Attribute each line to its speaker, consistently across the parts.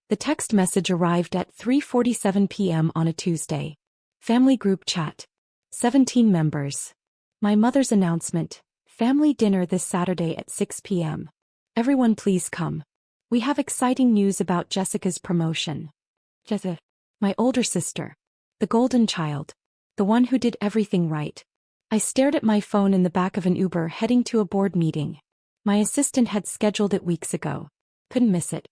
Speaker 1: The text message arrived at 3:47 p.m. on a Tuesday. Family group chat. 17 members. My mother's announcement. Family dinner this Saturday at 6 p.m. Everyone please come. We have exciting news about Jessica's promotion. Jessica. My older sister. The golden child. The one who did everything right. I stared at my phone in the back of an Uber heading to a board meeting. My assistant had scheduled it weeks ago. Couldn't miss it.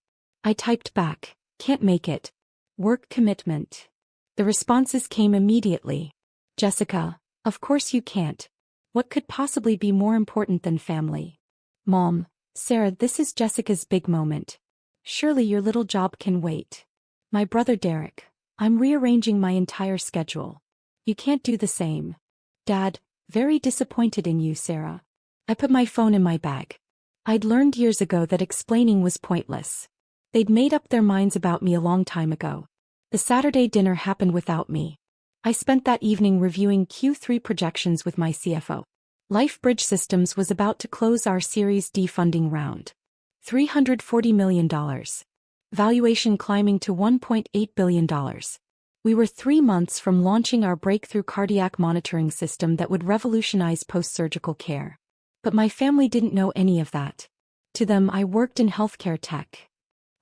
Speaker 1: I typed back, can't make it. Work commitment. The responses came immediately. Jessica, of course you can't. What could possibly be more important than family? Mom, Sarah, this is Jessica's big moment. Surely your little job can wait. My brother Derek, I'm rearranging my entire schedule. You can't do the same. Dad, very disappointed in you, Sarah. I put my phone in my bag. I'd learned years ago that explaining was pointless. They'd made up their minds about me a long time ago. The Saturday dinner happened without me. I spent that evening reviewing Q3 projections with my CFO. LifeBridge Systems was about to close our Series D funding round. $340 million. Valuation climbing to $1.8 billion. We were 3 months from launching our breakthrough cardiac monitoring system that would revolutionize post-surgical care. But my family didn't know any of that. To them, I worked in healthcare tech.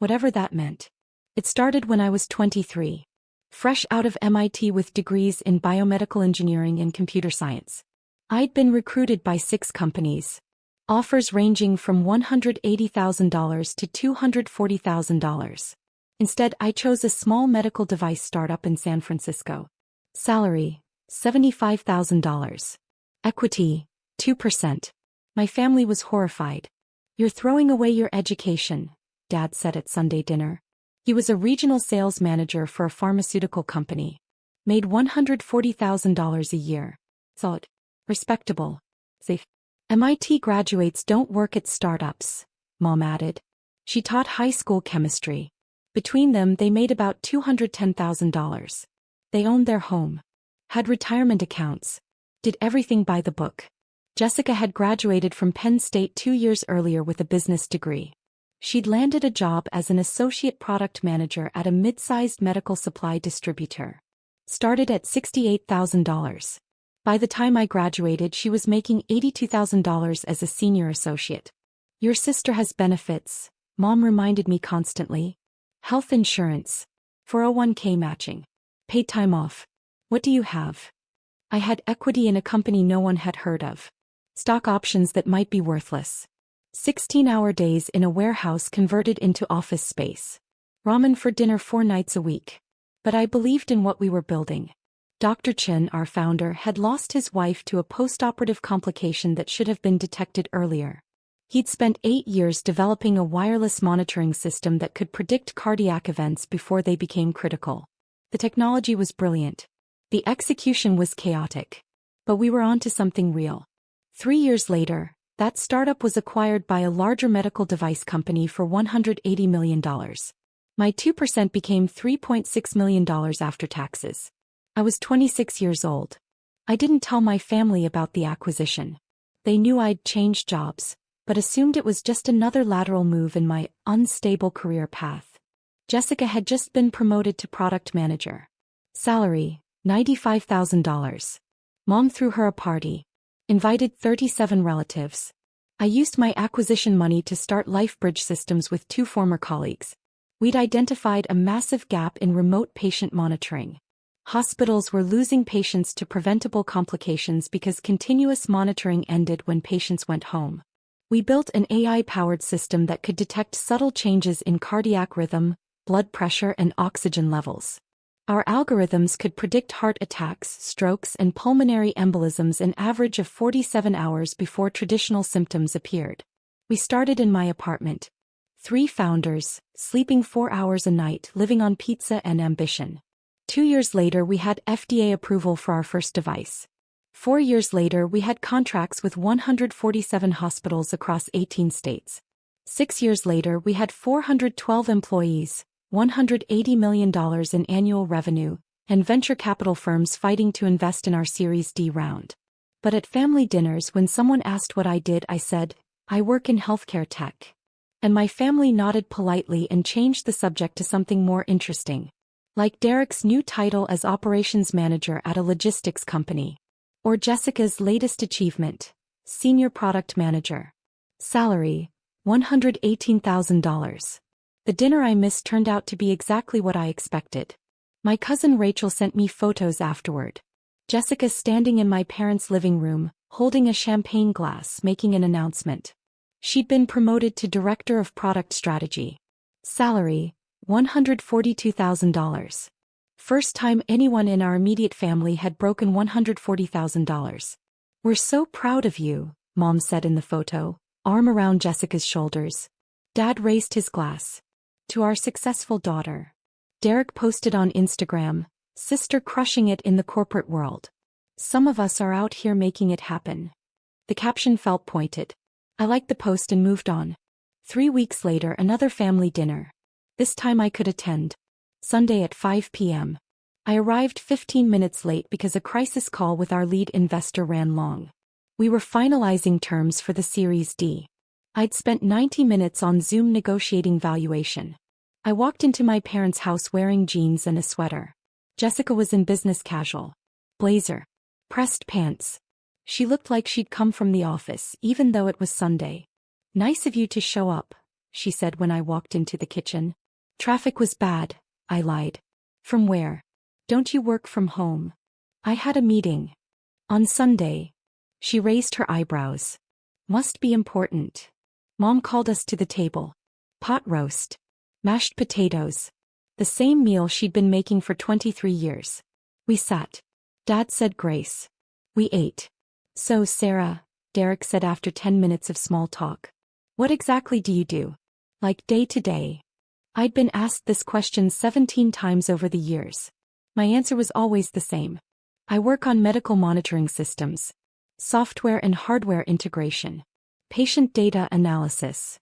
Speaker 1: Whatever that meant. It started when I was 23. Fresh out of MIT with degrees in biomedical engineering and computer science. I'd been recruited by 6 companies. Offers ranging from $180,000 to $240,000. Instead, I chose a small medical device startup in San Francisco. Salary, $75,000. Equity, 2%. My family was horrified. You're throwing away your education, Dad said at Sunday dinner. He was a regional sales manager for a pharmaceutical company. Made $140,000 a year. Thought. Respectable. Safe. MIT graduates don't work at startups, Mom added. She taught high school chemistry. Between them they made about $210,000. They owned their home. Had retirement accounts. Did everything by the book. Jessica had graduated from Penn State 2 years earlier with a business degree. She'd landed a job as an associate product manager at a mid-sized medical supply distributor. Started at $68,000. By the time I graduated, she was making $82,000 as a senior associate. Your sister has benefits, Mom reminded me constantly. Health insurance. 401k matching. Paid time off. What do you have? I had equity in a company no one had heard of. Stock options that might be worthless. 16-hour days in a warehouse converted into office space. Ramen for dinner 4 nights a week. But I believed in what we were building. Dr. Chen, our founder, had lost his wife to a postoperative complication that should have been detected earlier. He'd spent 8 years developing a wireless monitoring system that could predict cardiac events before they became critical. The technology was brilliant. The execution was chaotic. But we were onto something real. 3 years later, that startup was acquired by a larger medical device company for $180 million. My 2% became $3.6 million after taxes. I was 26 years old. I didn't tell my family about the acquisition. They knew I'd changed jobs, but assumed it was just another lateral move in my unstable career path. Jessica had just been promoted to product manager. Salary, $95,000. Mom threw her a party. Invited 37 relatives. I used my acquisition money to start LifeBridge Systems with 2 former colleagues. We'd identified a massive gap in remote patient monitoring. Hospitals were losing patients to preventable complications because continuous monitoring ended when patients went home. We built an AI-powered system that could detect subtle changes in cardiac rhythm, blood pressure, and oxygen levels. Our algorithms could predict heart attacks, strokes, and pulmonary embolisms an average of 47 hours before traditional symptoms appeared. We started in my apartment. 3 founders, sleeping 4 hours a night, living on pizza and ambition. 2 years later we had FDA approval for our first device. 4 years later we had contracts with 147 hospitals across 18 states. 6 years later we had 412 employees, $180 million in annual revenue, and venture capital firms fighting to invest in our Series D round. But at family dinners when someone asked what I did, I said, I work in healthcare tech. And my family nodded politely and changed the subject to something more interesting. Like Derek's new title as operations manager at a logistics company. Or Jessica's latest achievement, senior product manager. Salary, $118,000. The dinner I missed turned out to be exactly what I expected. My cousin Rachel sent me photos afterward. Jessica standing in my parents' living room, holding a champagne glass, making an announcement. She'd been promoted to Director of Product Strategy. Salary, $142,000. First time anyone in our immediate family had broken $140,000. We're so proud of you, Mom said in the photo, arm around Jessica's shoulders. Dad raised his glass. To our successful daughter. Derek posted on Instagram, sister crushing it in the corporate world. Some of us are out here making it happen. The caption felt pointed. I liked the post and moved on. 3 weeks later, another family dinner. This time I could attend. Sunday at 5 p.m. I arrived 15 minutes late because a crisis call with our lead investor ran long. We were finalizing terms for the Series D. I'd spent 90 minutes on Zoom negotiating valuation. I walked into my parents' house wearing jeans and a sweater. Jessica was in business casual. Blazer. Pressed pants. She looked like she'd come from the office, even though it was Sunday. Nice of you to show up, she said when I walked into the kitchen. Traffic was bad, I lied. From where? Don't you work from home? I had a meeting. On Sunday. She raised her eyebrows. Must be important. Mom called us to the table. Pot roast. Mashed potatoes. The same meal she'd been making for 23 years. We sat. Dad said grace. We ate. So, Sarah, Derek said after 10 minutes of small talk. What exactly do you do? Like day to day? I'd been asked this question 17 times over the years. My answer was always the same. I work on medical monitoring systems. Software and hardware integration. Patient data analysis.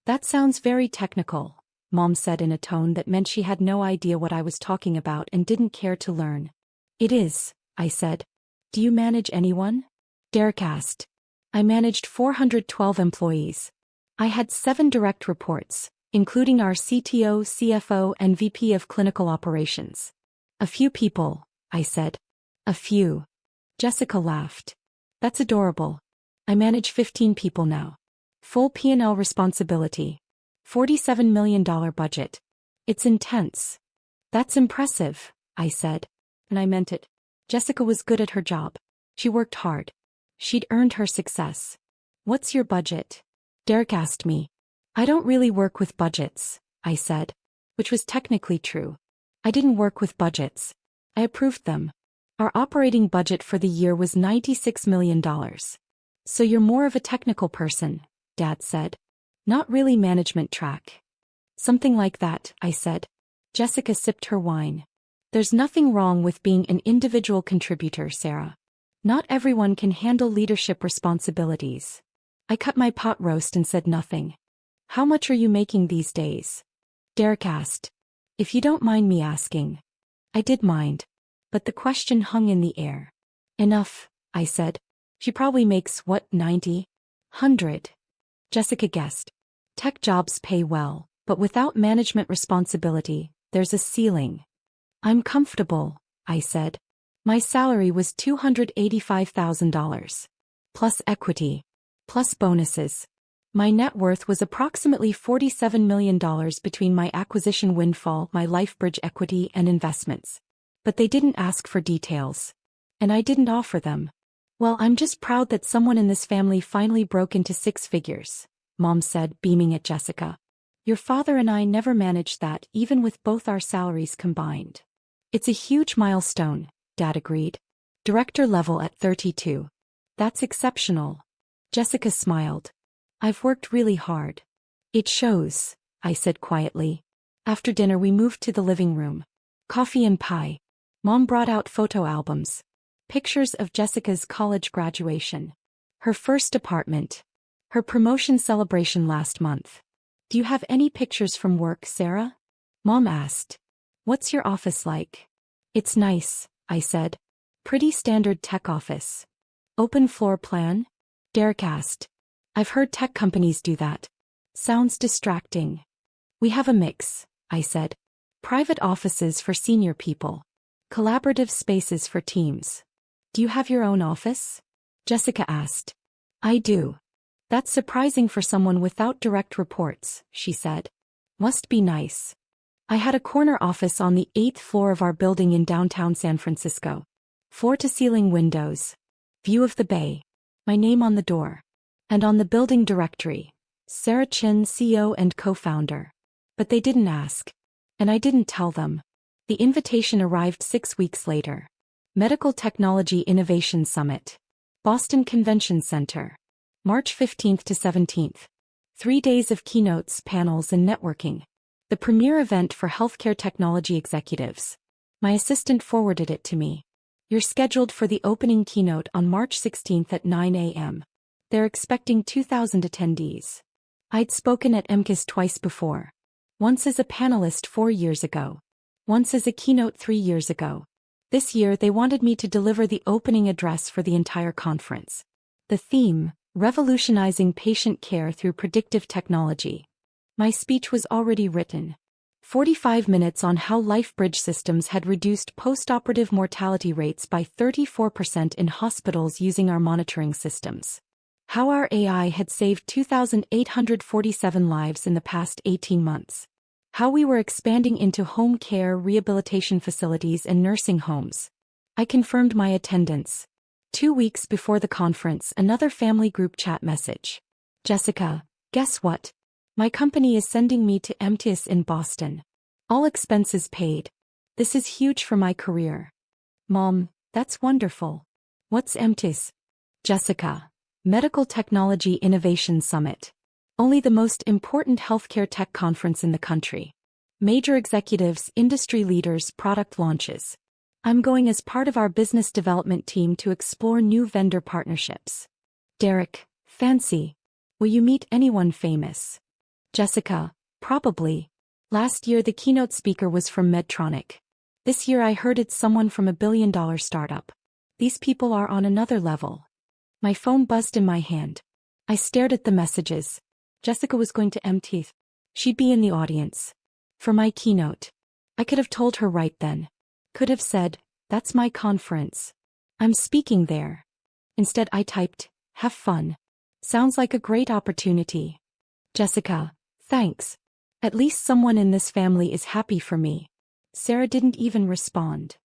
Speaker 1: That sounds very technical, Mom said in a tone that meant she had no idea what I was talking about and didn't care to learn. It is, I said. Do you manage anyone? Derek asked. I managed 412 employees. I had 7 direct reports, including our CTO, CFO, and VP of Clinical Operations. A few people, I said. A few. Jessica laughed. That's adorable. I manage 15 people now. Full P&L responsibility. $47 million budget. It's intense. That's impressive, I said. And I meant it. Jessica was good at her job. She worked hard. She'd earned her success. What's your budget? Derek asked me. I don't really work with budgets, I said. Which was technically true. I didn't work with budgets. I approved them. Our operating budget for the year was $96 million. So you're more of a technical person, Dad said. Not really management track. Something like that, I said. Jessica sipped her wine. There's nothing wrong with being an individual contributor, Sarah. Not everyone can handle leadership responsibilities. I cut my pot roast and said nothing. How much are you making these days? Derek asked. If you don't mind me asking. I did mind. But the question hung in the air. Enough, I said. She probably makes, what, 90? 100. Jessica guessed. Tech jobs pay well, but without management responsibility, there's a ceiling. I'm comfortable, I said. My salary was $285,000. Plus equity. Plus bonuses. My net worth was approximately $47 million between my acquisition windfall, my LifeBridge equity, and investments. But they didn't ask for details. And I didn't offer them. Well, I'm just proud that someone in this family finally broke into 6 figures, Mom said, beaming at Jessica. Your father and I never managed that, even with both our salaries combined. It's a huge milestone, Dad agreed. Director level at 32. That's exceptional. Jessica smiled. I've worked really hard. It shows, I said quietly. After dinner we moved to the living room. Coffee and pie. Mom brought out photo albums. Pictures of Jessica's college graduation. Her first apartment. Her promotion celebration last month. Do you have any pictures from work, Sarah? Mom asked. What's your office like? It's nice, I said. Pretty standard tech office. Open floor plan? Derek asked. I've heard tech companies do that. Sounds distracting. We have a mix, I said. Private offices for senior people. Collaborative spaces for teams. Do you have your own office? Jessica asked. I do. That's surprising for someone without direct reports, she said. Must be nice. I had a corner office on the 8th floor of our building in downtown San Francisco. Floor-to-ceiling windows. View of the bay. My name on the door. And on the building directory, Sarah Chin, CEO and co-founder. But they didn't ask. And I didn't tell them. The invitation arrived 6 weeks later. Medical Technology Innovation Summit. Boston Convention Center. March 15th to 17th. 3 days of keynotes, panels and networking. The premier event for healthcare technology executives. My assistant forwarded it to me. You're scheduled for the opening keynote on March 16th at 9 a.m. They're expecting 2,000 attendees. I'd spoken at MCAS twice before. Once as a panelist 4 years ago. Once as a keynote 3 years ago. This year they wanted me to deliver the opening address for the entire conference. The theme, Revolutionizing Patient Care Through Predictive Technology. My speech was already written. 45 minutes on how LifeBridge systems had reduced post-operative mortality rates by 34% in hospitals using our monitoring systems. How our AI had saved 2,847 lives in the past 18 months. How we were expanding into home care, rehabilitation facilities and nursing homes. I confirmed my attendance. 2 weeks before the conference, another family group chat message. Jessica, guess what? My company is sending me to MTIS in Boston. All expenses paid. This is huge for my career. Mom, that's wonderful. What's MTIS? Jessica, Medical Technology Innovation Summit. Only the most important healthcare tech conference in the country. Major executives, industry leaders, product launches. I'm going as part of our business development team to explore new vendor partnerships. Derek, fancy. Will you meet anyone famous? Jessica, probably. Last year the keynote speaker was from Medtronic. This year I heard it's someone from a billion-dollar startup. These people are on another level. My phone buzzed in my hand. I stared at the messages. Jessica was going to MTIS. She'd be in the audience. For my keynote. I could have told her right then. Could have said, that's my conference. I'm speaking there. Instead I typed, have fun. Sounds like a great opportunity. Jessica, thanks. At least someone in this family is happy for me. Sarah didn't even respond.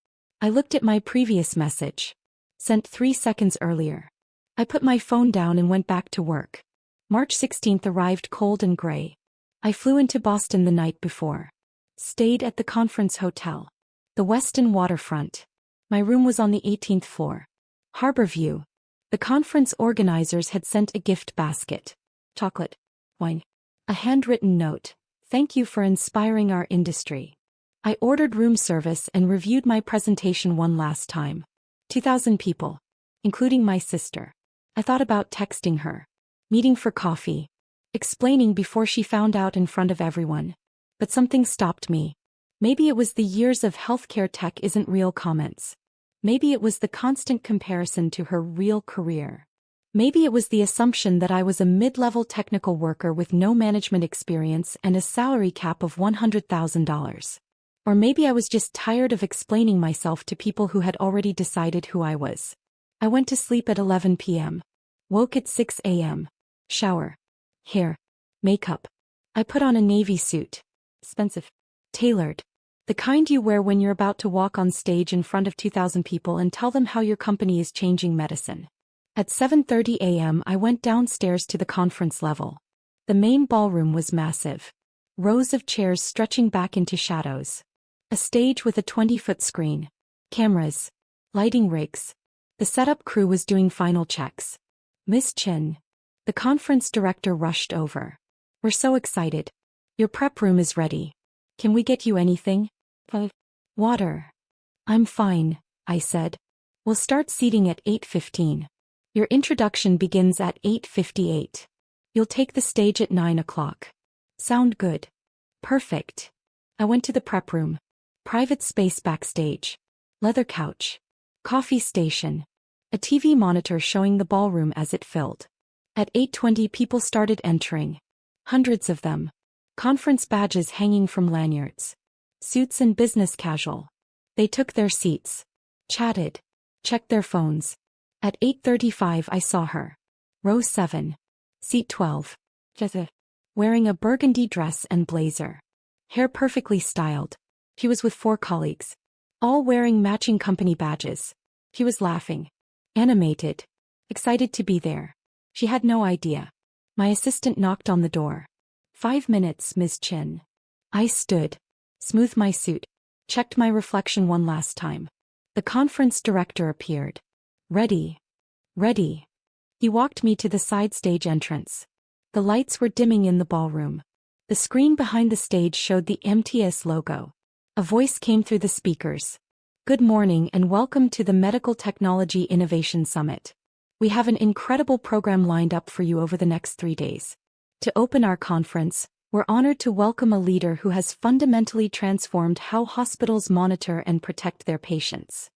Speaker 1: I looked at my previous message. Sent 3 seconds earlier. I put my phone down and went back to work. March 16th arrived cold and gray. I flew into Boston the night before. Stayed at the conference hotel. The Westin waterfront. My room was on the 18th floor. Harbor view. The conference organizers had sent a gift basket. Chocolate. Wine. A handwritten note. Thank you for inspiring our industry. I ordered room service and reviewed my presentation one last time. 2,000 people. Including my sister. I thought about texting her. Meeting for coffee. Explaining before she found out in front of everyone. But something stopped me. Maybe it was the years of healthcare tech isn't real comments. Maybe it was the constant comparison to her real career. Maybe it was the assumption that I was a mid-level technical worker with no management experience and a salary cap of $100,000. Or maybe I was just tired of explaining myself to people who had already decided who I was. I went to sleep at 11 p.m. Woke at 6 a.m. Shower. Hair. Makeup. I put on a navy suit. Expensive. Tailored. The kind you wear when you're about to walk on stage in front of 2,000 people and tell them how your company is changing medicine. At 7:30 a.m. I went downstairs to the conference level. The main ballroom was massive. Rows of chairs stretching back into shadows. A stage with a 20-foot screen. Cameras. Lighting rigs. The setup crew was doing final checks. Miss Chin. The conference director rushed over. We're so excited. Your prep room is ready. Can we get you anything? Water. I'm fine, I said. We'll start seating at 8:15. Your introduction begins at 8:58. You'll take the stage at 9 o'clock. Sound good? Perfect. I went to the prep room. Private space backstage. Leather couch. Coffee station. A TV monitor showing the ballroom as it filled. At 8:20 people started entering. Hundreds of them. Conference badges hanging from lanyards. Suits and business casual. They took their seats. Chatted. Checked their phones. At 8:35 I saw her. Row 7. Seat 12. Jessica. Wearing a burgundy dress and blazer. Hair perfectly styled. She was with 4 colleagues. All wearing matching company badges. She was laughing. Animated. Excited to be there. She had no idea. My assistant knocked on the door. 5 minutes, Ms. Chin. I stood. Smoothed my suit. Checked my reflection one last time. The conference director appeared. Ready. Ready. He walked me to the side stage entrance. The lights were dimming in the ballroom. The screen behind the stage showed the MTS logo. A voice came through the speakers. Good morning and welcome to the Medical Technology Innovation Summit. We have an incredible program lined up for you over the next 3 days. To open our conference, we're honored to welcome a leader who has fundamentally transformed how hospitals monitor and protect their patients.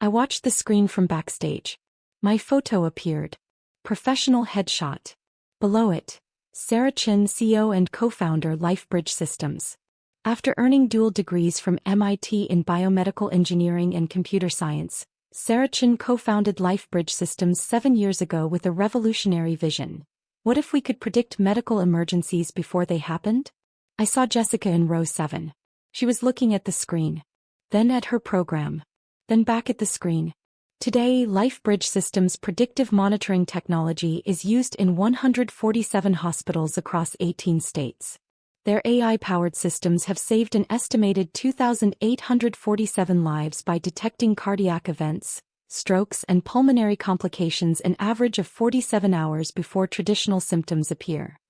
Speaker 1: I watched the screen from backstage. My photo appeared. Professional headshot. Below it, Sarah Chin, CEO and co-founder LifeBridge Systems. After earning dual degrees from MIT in biomedical engineering and computer science, Sarah Chin co-founded LifeBridge Systems 7 years ago with a revolutionary vision. What if we could predict medical emergencies before they happened? I saw Jessica in row 7. She was looking at the screen. Then at her program. Then back at the screen. Today, LifeBridge Systems' predictive monitoring technology is used in 147 hospitals across 18 states. Their AI-powered systems have saved an estimated 2,847 lives by detecting cardiac events, strokes and pulmonary complications an average of 47 hours before traditional symptoms appear.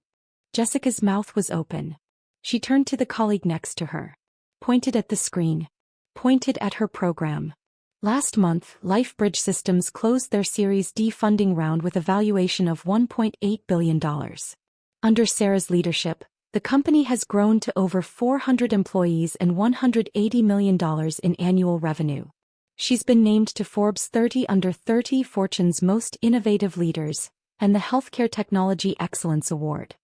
Speaker 1: Jessica's mouth was open. She turned to the colleague next to her. Pointed at the screen. Pointed at her program. Last month, LifeBridge Systems closed their Series D funding round with a valuation of $1.8 billion. Under Sarah's leadership, the company has grown to over 400 employees and $180 million in annual revenue. She's been named to Forbes 30 Under 30 Fortune's Most Innovative Leaders and the Healthcare Technology Excellence Award.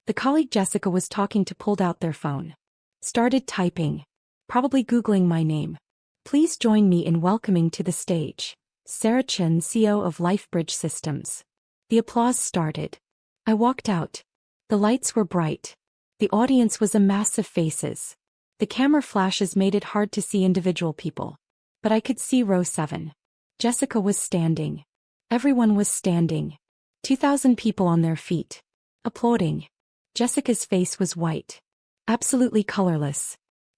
Speaker 1: The colleague Jessica was talking to pulled out their phone. Started typing. Probably Googling my name. Please join me in welcoming to the stage Sarah Chin, CEO of LifeBridge Systems. The applause started. I walked out. The lights were bright. The audience was a mass of faces. The camera flashes made it hard to see individual people. But I could see row 7. Jessica was standing. Everyone was standing. 2,000 people on their feet. Applauding. Jessica's face was white. Absolutely colorless.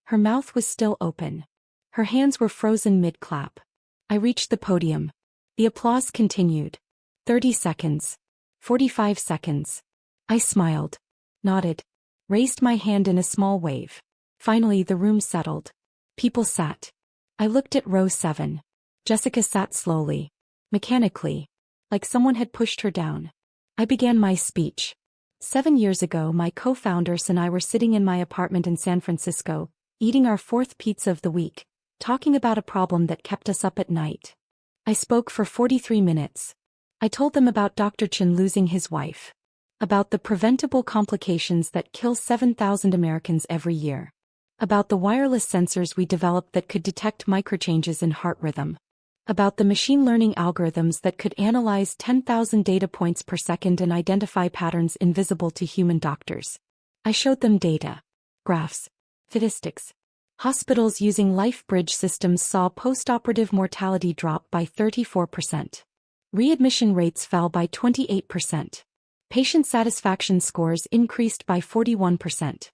Speaker 1: Her mouth was still open. Her hands were frozen mid-clap. I reached the podium. The applause continued. 30 seconds. 45 seconds. I smiled. Nodded. Raised my hand in a small wave. Finally the room settled. People sat. I looked at row 7. Jessica sat slowly. Mechanically. Like someone had pushed her down. I began my speech. 7 years ago my co-founders and I were sitting in my apartment in San Francisco, eating our 4th pizza of the week, talking about a problem that kept us up at night. I spoke for 43 minutes. I told them about Dr. Chin losing his wife. About the preventable complications that kill 7,000 Americans every year. About the wireless sensors we developed that could detect microchanges in heart rhythm. About the machine learning algorithms that could analyze 10,000 data points per second and identify patterns invisible to human doctors. I showed them data. Graphs. Statistics. Hospitals using LifeBridge Systems saw postoperative mortality drop by 34%. Readmission rates fell by 28%. Patient satisfaction scores increased by 41%.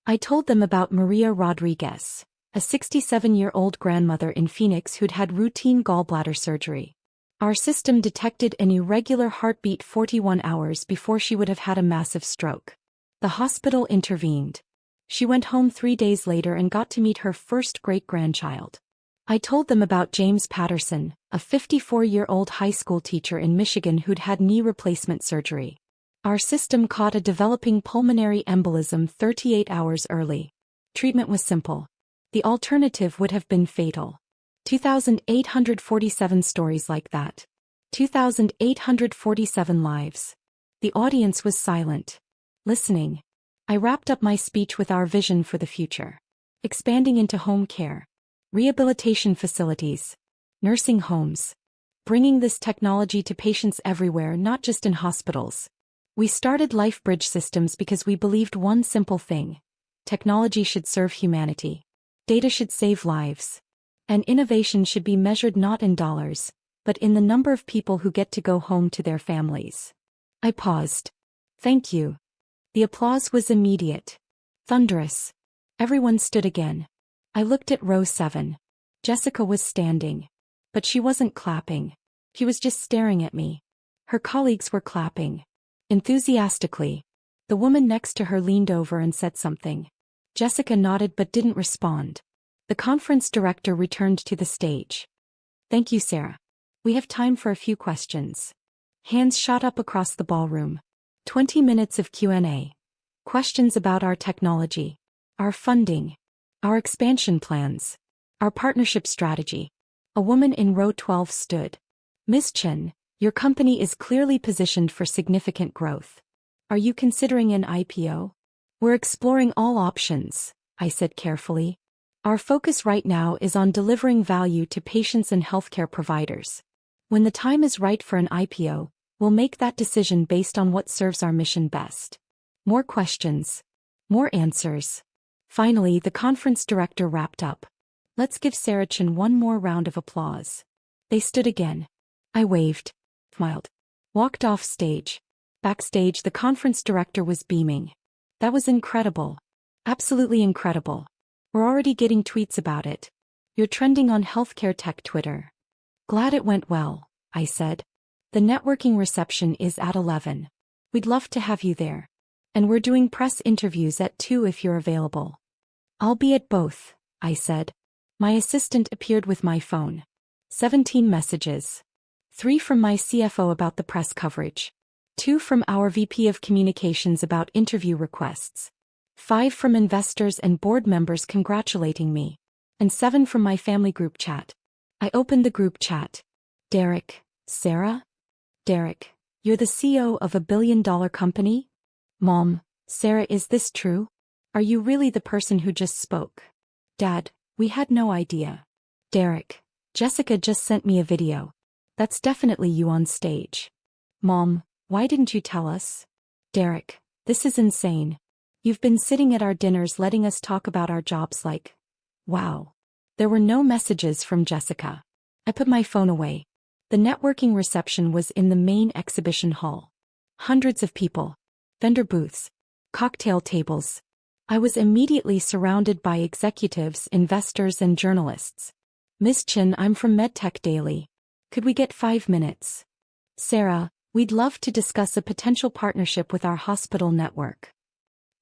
Speaker 1: I told them about Maria Rodriguez, a 67-year-old grandmother in Phoenix who'd had routine gallbladder surgery. Our system detected an irregular heartbeat 41 hours before she would have had a massive stroke. The hospital intervened. She went home 3 days later and got to meet her first great-grandchild. I told them about James Patterson, a 54-year-old high school teacher in Michigan who'd had knee replacement surgery. Our system caught a developing pulmonary embolism 38 hours early. Treatment was simple. The alternative would have been fatal. 2,847 stories like that. 2,847 lives. The audience was silent. Listening. I wrapped up my speech with our vision for the future. Expanding into home care, rehabilitation facilities, nursing homes. Bringing this technology to patients everywhere, not just in hospitals. We started LifeBridge Systems because we believed one simple thing. Technology should serve humanity. Data should save lives. And innovation should be measured not in dollars, but in the number of people who get to go home to their families. I paused. Thank you. The applause was immediate. Thunderous. Everyone stood again. I looked at row 7. Jessica was standing. But she wasn't clapping. She was just staring at me. Her colleagues were clapping. Enthusiastically. The woman next to her leaned over and said something. Jessica nodded but didn't respond. The conference director returned to the stage. Thank you, Sarah. We have time for a few questions. Hands shot up across the ballroom. 20 minutes of Q&A. Questions about our technology, our funding, our expansion plans, our partnership strategy. A woman in row 12 stood. Ms. Chen, your company is clearly positioned for significant growth. Are you considering an IPO? We're exploring all options, I said carefully. Our focus right now is on delivering value to patients and healthcare providers. When the time is right for an IPO, we'll make that decision based on what serves our mission best. More questions. More answers. Finally, the conference director wrapped up. Let's give Sarah Chen one more round of applause. They stood again. I waved, smiled, walked off stage. Backstage, the conference director was beaming. That was incredible. Absolutely incredible. We're already getting tweets about it. You're trending on healthcare tech Twitter. Glad it went well, I said. The networking reception is at 11. We'd love to have you there. And we're doing press interviews at 2 if you're available. I'll be at both, I said. My assistant appeared with my phone. 17 messages. 3 from my CFO about the press coverage. 2 from our VP of Communications about interview requests. 5 from investors and board members congratulating me. And 7 from my family group chat. I opened the group chat. Derek, Sarah? Derek, you're the CEO of a billion-dollar company? Mom, Sarah, is this true? Are you really the person who just spoke? Dad, we had no idea. Derek, Jessica just sent me a video. That's definitely you on stage. Mom, why didn't you tell us? Derek, this is insane. You've been sitting at our dinners letting us talk about our jobs like, wow. There were no messages from Jessica. I put my phone away. The networking reception was in the main exhibition hall. Hundreds of people. Vendor booths. Cocktail tables. I was immediately surrounded by executives, investors, and journalists. Ms. Chen, I'm from MedTech Daily. Could we get 5 minutes? Sarah, we'd love to discuss a potential partnership with our hospital network.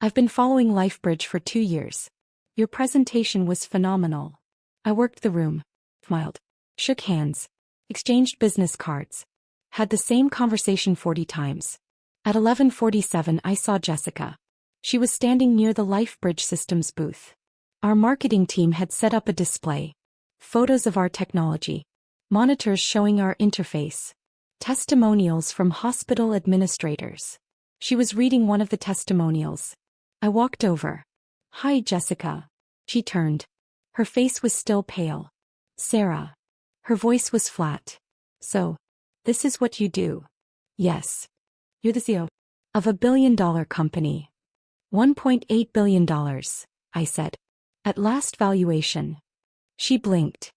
Speaker 1: I've been following LifeBridge for 2 years. Your presentation was phenomenal. I worked the room, smiled, shook hands, exchanged business cards, had the same conversation 40 times. At 11:47 I saw Jessica. She was standing near the LifeBridge Systems booth. Our marketing team had set up a display. Photos of our technology. Monitors showing our interface. Testimonials from hospital administrators. She was reading one of the testimonials. I walked over. Hi, Jessica. She turned. Her face was still pale. Sarah. Her voice was flat. So, this is what you do? Yes. You're the CEO of a billion-dollar company. $1.8 billion, I said. At last valuation. She blinked.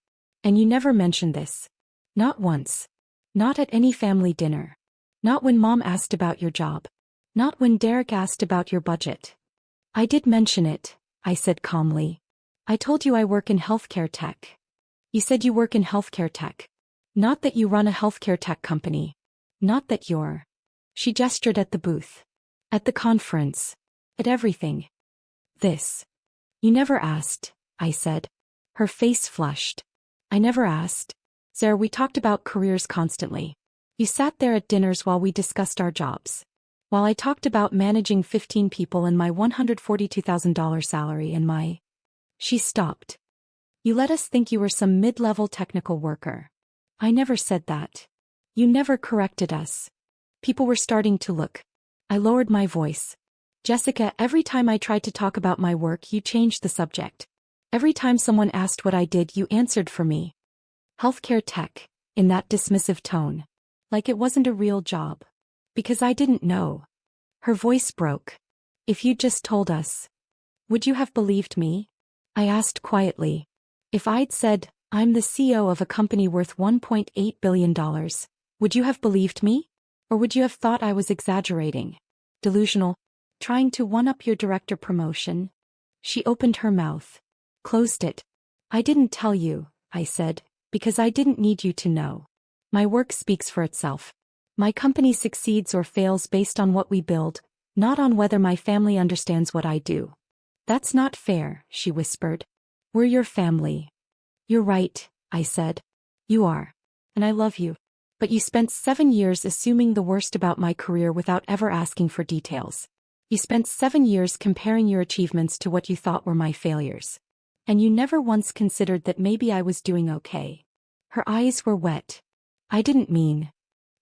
Speaker 1: And you never mentioned this. Not once. Not at any family dinner. Not when Mom asked about your job. Not when Derek asked about your budget. I did mention it, I said calmly. I told you I work in healthcare tech. You said you work in healthcare tech. Not that you run a healthcare tech company. Not that you're. She gestured at the booth. At the conference. At everything. This. You never asked, I said. Her face flushed. I never asked. Sarah, we talked about careers constantly. You sat there at dinners while we discussed our jobs. While I talked about managing 15 people and my $142,000 salary and my... She stopped. You let us think you were some mid-level technical worker. I never said that. You never corrected us. People were starting to look. I lowered my voice. Jessica, every time I tried to talk about my work, you changed the subject. Every time someone asked what I did, you answered for me. Healthcare tech, in that dismissive tone. Like it wasn't a real job. Because I didn't know. Her voice broke. If you'd just told us. Would you have believed me? I asked quietly. If I'd said, I'm the CEO of a company worth $1.8 billion, would you have believed me? Or would you have thought I was exaggerating? Delusional? Trying to one-up your director promotion? She opened her mouth. Closed it. I didn't tell you, I said, because I didn't need you to know. My work speaks for itself. My company succeeds or fails based on what we build, not on whether my family understands what I do. That's not fair, she whispered. We're your family. You're right, I said. You are. And I love you. But you spent 7 years assuming the worst about my career without ever asking for details. You spent 7 years comparing your achievements to what you thought were my failures. And you never once considered that maybe I was doing okay. Her eyes were wet. I didn't mean.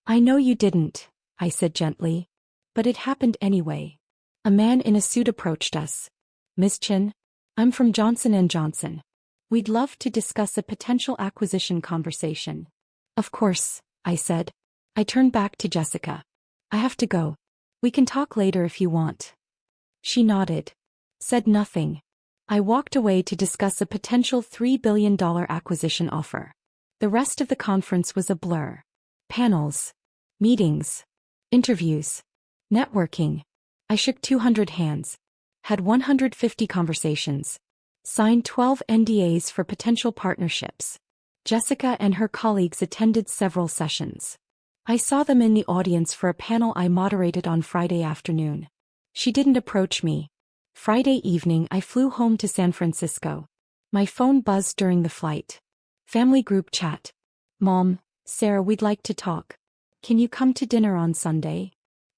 Speaker 1: I know you didn't, I said gently. But it happened anyway. A man in a suit approached us. Ms. Chen, I'm from Johnson & Johnson. We'd love to discuss a potential acquisition conversation. Of course, I said. I turned back to Jessica. I have to go. We can talk later if you want. She nodded. Said nothing. I walked away to discuss a potential $3 billion acquisition offer. The rest of the conference was a blur. Panels. Meetings. Interviews. Networking. I shook 200 hands. Had 150 conversations. Signed 12 NDAs for potential partnerships. Jessica and her colleagues attended several sessions. I saw them in the audience for a panel I moderated on Friday afternoon. She didn't approach me. Friday evening I flew home to San Francisco. My phone buzzed during the flight. Family group chat. Mom, Sarah, we'd like to talk. Can you come to dinner on Sunday?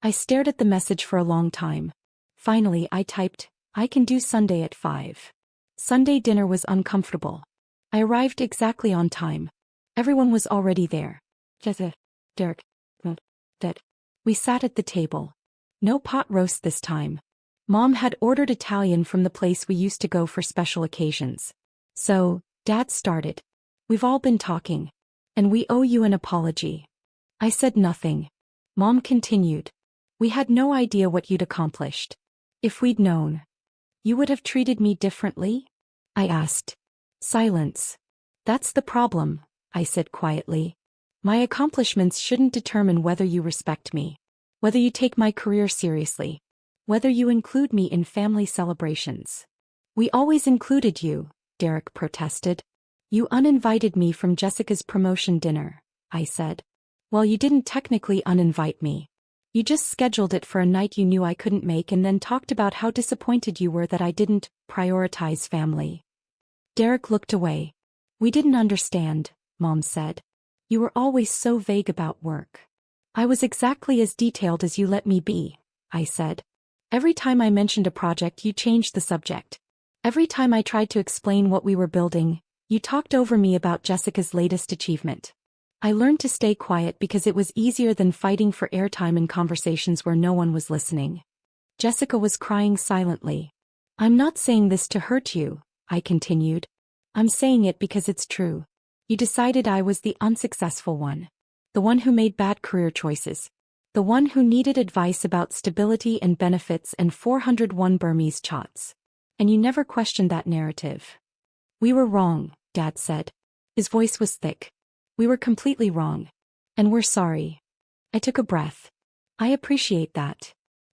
Speaker 1: I stared at the message for a long time. Finally I typed, I can do Sunday at 5. Sunday dinner was uncomfortable. I arrived exactly on time. Everyone was already there. Jessica, Derek, that. We sat at the table. No pot roast this time. Mom had ordered Italian from the place we used to go for special occasions. So, Dad started. We've all been talking. And we owe you an apology. I said nothing. Mom continued. We had no idea what you'd accomplished. If we'd known. You would have treated me differently? I asked. Silence. That's the problem, I said quietly. My accomplishments shouldn't determine whether you respect me. Whether you take my career seriously. Whether you include me in family celebrations. We always included you, Derek protested. You uninvited me from Jessica's promotion dinner, I said. Well, you didn't technically uninvite me. You just scheduled it for a night you knew I couldn't make and then talked about how disappointed you were that I didn't prioritize family. Derek looked away. We didn't understand, Mom said. You were always so vague about work. I was exactly as detailed as you let me be, I said. Every time I mentioned a project, you changed the subject. Every time I tried to explain what we were building, you talked over me about Jessica's latest achievement. I learned to stay quiet because it was easier than fighting for airtime in conversations where no one was listening. Jessica was crying silently. I'm not saying this to hurt you, I continued. I'm saying it because it's true. You decided I was the unsuccessful one. The one who made bad career choices. The one who needed advice about stability and benefits and 401 Burmese chots. And you never questioned that narrative. We were wrong, Dad said. His voice was thick. We were completely wrong. And we're sorry. I took a breath. I appreciate that.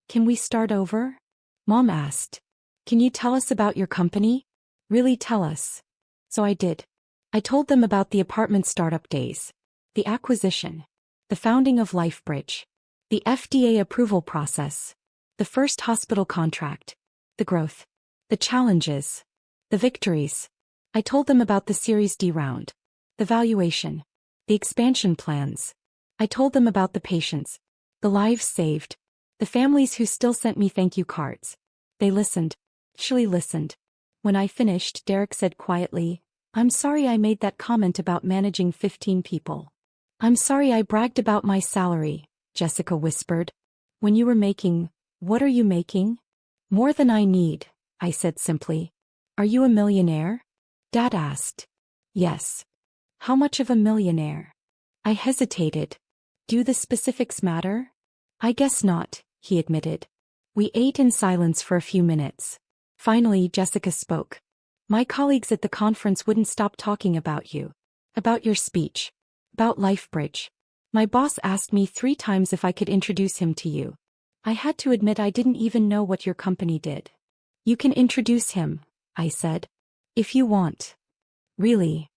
Speaker 1: Can we start over? Mom asked. Can you tell us about your company? Really tell us. So I did. I told them about the apartment startup days. The acquisition. The founding of LifeBridge. The FDA approval process. The first hospital contract. The growth. The challenges. The victories. I told them about the Series D round. The valuation. The expansion plans. I told them about the patients. The lives saved. The families who still sent me thank you cards. They listened. Actually listened. When I finished, Derek said quietly, I'm sorry I made that comment about managing 15 people. I'm sorry I bragged about my salary, Jessica whispered. When you were making, what are you making? More than I need, I said simply. Are you a millionaire? Dad asked. Yes. How much of a millionaire? I hesitated. Do the specifics matter? I guess not, he admitted. We ate in silence for a few minutes. Finally, Jessica spoke. My colleagues at the conference wouldn't stop talking about you. About your speech. About LifeBridge. My boss asked me 3 times if I could introduce him to you. I had to admit I didn't even know what your company did. You can introduce him, I said. If you want. Really?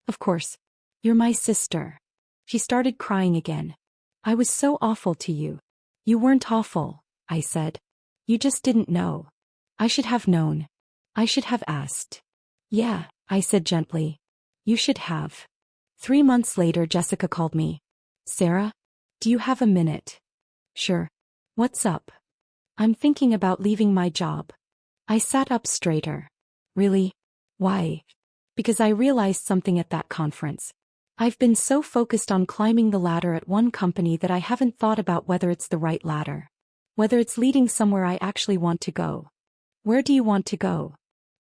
Speaker 1: Of course. You're my sister. She started crying again. I was so awful to you. You weren't awful, I said. You just didn't know. I should have known. I should have asked. Yeah, I said gently. You should have. 3 months later, Jessica called me. Sarah? Do you have a minute? Sure. What's up? I'm thinking about leaving my job. I sat up straighter. Really? Why? Because I realized something at that conference. I've been so focused on climbing the ladder at one company that I haven't thought about whether it's the right ladder. Whether it's leading somewhere I actually want to go. Where do you want to go?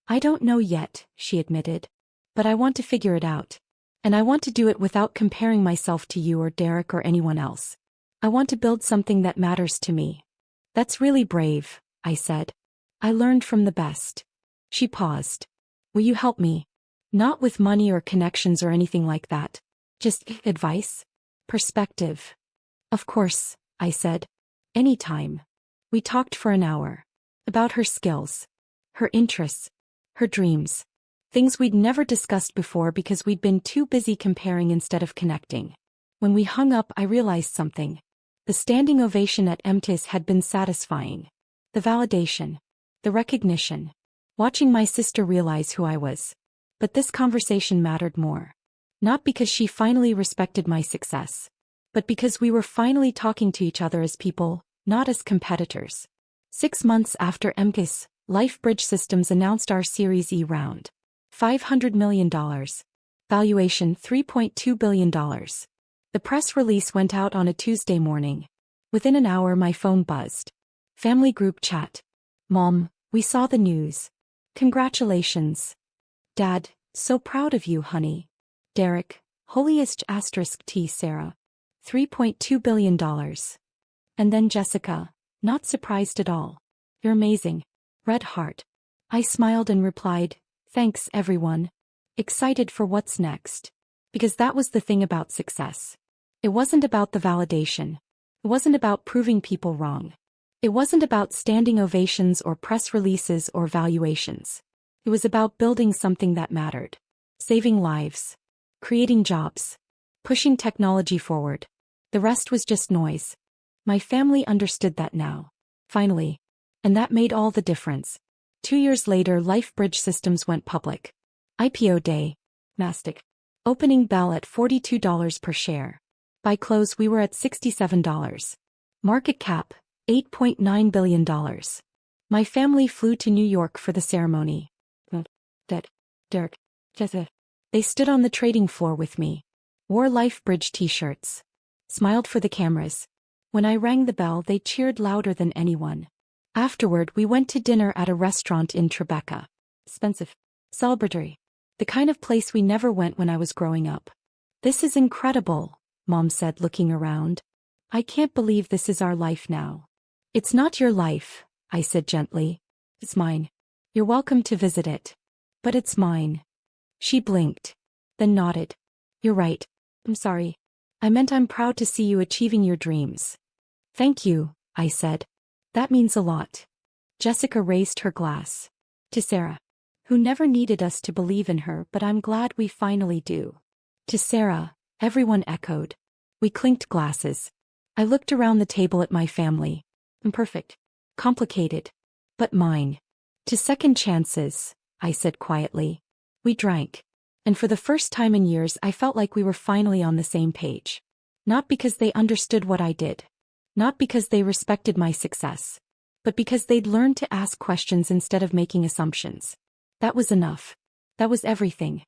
Speaker 1: I don't know yet, she admitted. But I want to figure it out. And I want to do it without comparing myself to you or Derek or anyone else. I want to build something that matters to me. That's really brave, I said. I learned from the best. She paused. Will you help me? Not with money or connections or anything like that. Just advice? Perspective. Of course, I said. Anytime. We talked for an hour. About her skills. Her interests. Her dreams. Things we'd never discussed before because we'd been too busy comparing instead of connecting. When we hung up, I realized something. The standing ovation at MTIS had been satisfying. The validation. The recognition. Watching my sister realize who I was. But this conversation mattered more. Not because she finally respected my success. But because we were finally talking to each other as people, not as competitors. 6 months after MTIS, LifeBridge Systems announced our Series E round. $500 million. Valuation $3.2 billion. The press release went out on a Tuesday morning. Within an hour my phone buzzed. Family group chat. Mom, we saw the news. Congratulations. Dad, so proud of you, honey. Derek, holiest asterisk T Sarah. $3.2 billion. And then Jessica, not surprised at all. You're amazing. Red heart. I smiled and replied, thanks everyone. Excited for what's next. Because that was the thing about success. It wasn't about the validation. It wasn't about proving people wrong. It wasn't about standing ovations or press releases or valuations. It was about building something that mattered. Saving lives. Creating jobs. Pushing technology forward. The rest was just noise. My family understood that now. Finally. And that made all the difference. 2 years later, LifeBridge Systems went public. IPO day. Nasdaq. Opening bell at $42 per share. By close we were at $67. Market cap, $8.9 billion. My family flew to New York for the ceremony. Derek, Jessica. They stood on the trading floor with me. Wore LifeBridge t-shirts. Smiled for the cameras. When I rang the bell, they cheered louder than anyone. Afterward, we went to dinner at a restaurant in Tribeca. Expensive. Celebratory. The kind of place we never went when I was growing up. This is incredible, Mom said, looking around. I can't believe this is our life now. It's not your life, I said gently. It's mine. You're welcome to visit it. But it's mine. She blinked. Then nodded. You're right. I'm sorry. I meant I'm proud to see you achieving your dreams. Thank you, I said. That means a lot. Jessica raised her glass. To Sarah. Who never needed us to believe in her, but I'm glad we finally do. To Sarah, everyone echoed. We clinked glasses. I looked around the table at my family. Imperfect. Complicated. But mine. To second chances, I said quietly. We drank. And for the first time in years I felt like we were finally on the same page. Not because they understood what I did. Not because they respected my success. But because they'd learned to ask questions instead of making assumptions. That was enough. That was everything.